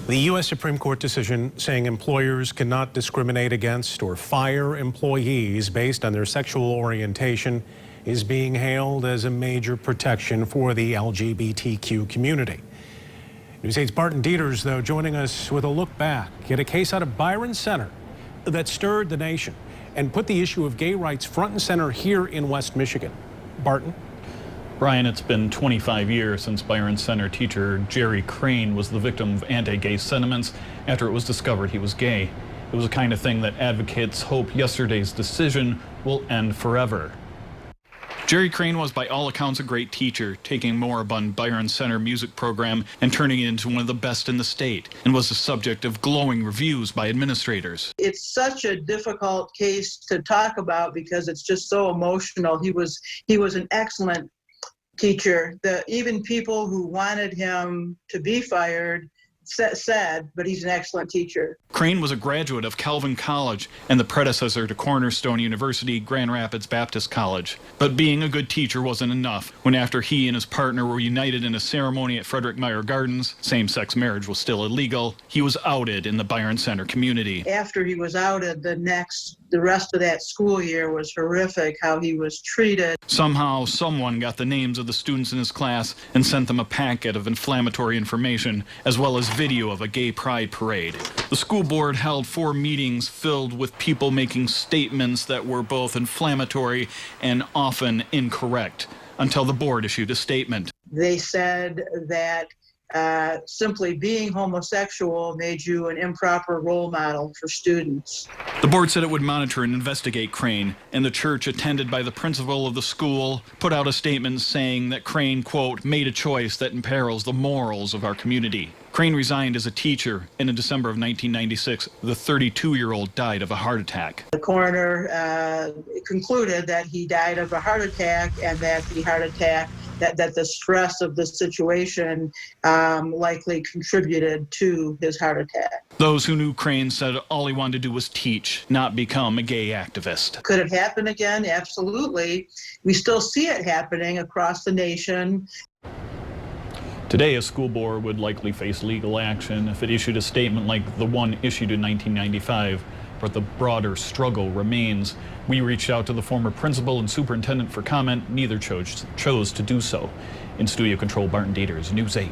The U.S. Supreme Court decision saying employers cannot discriminate against or fire employees based on their sexual orientation is being hailed as a major protection for the LGBTQ community. News 8's Barton Dieters, though, joining us with a look back at a case out of Byron Center that stirred the nation and put the issue of gay rights front and center here in West Michigan. Barton? Brian, it's been 25 years since Byron Center teacher Jerry Crane was the victim of anti-gay sentiments after it was discovered he was gay. It was the kind of thing that advocates hope yesterday's decision will end forever. Jerry Crane was by all accounts a great teacher, taking moribund Byron Center music program and turning it into one of the best in the state, and was the subject of glowing reviews by administrators. It's such a difficult case to talk about because it's just so emotional. He was an excellent teacher. Even people who wanted him to be fired said, but he's an excellent teacher. Crane was a graduate of Calvin College and the predecessor to Cornerstone University, Grand Rapids Baptist College. But being a good teacher wasn't enough. When after he and his partner were united in a ceremony at Frederick Meyer Gardens, same-sex marriage was still illegal, he was outed in the Byron Center community. After he was outed, the rest of that school year was horrific, how he was treated. Somehow, someone got the names of the students in his class and sent them a packet of inflammatory information, as well as video of a gay pride parade. The school board held 4 meetings filled with people making statements that were both inflammatory and often incorrect, until the board issued a statement. They said that simply being homosexual made you an improper role model for students. The board said it would monitor and investigate Crane, and the church, attended by the principal of the school, put out a statement saying that Crane, quote, made a choice that imperils the morals of our community. Crane resigned as a teacher, and in December of 1996, the 32-year-old died of a heart attack. The coroner concluded that he died of a heart attack, and that the heart attack, that the stress of the situation likely contributed to his heart attack. Those who knew Crane said all he wanted to do was teach, not become a gay activist. Could it happen again? Absolutely. We still see it happening across the nation. Today, a school board would likely face legal action if it issued a statement like the one issued in 1995, but the broader struggle remains. We reached out to the former principal and superintendent for comment. Neither chose to do so. In studio control, Barton Dieters, News 8.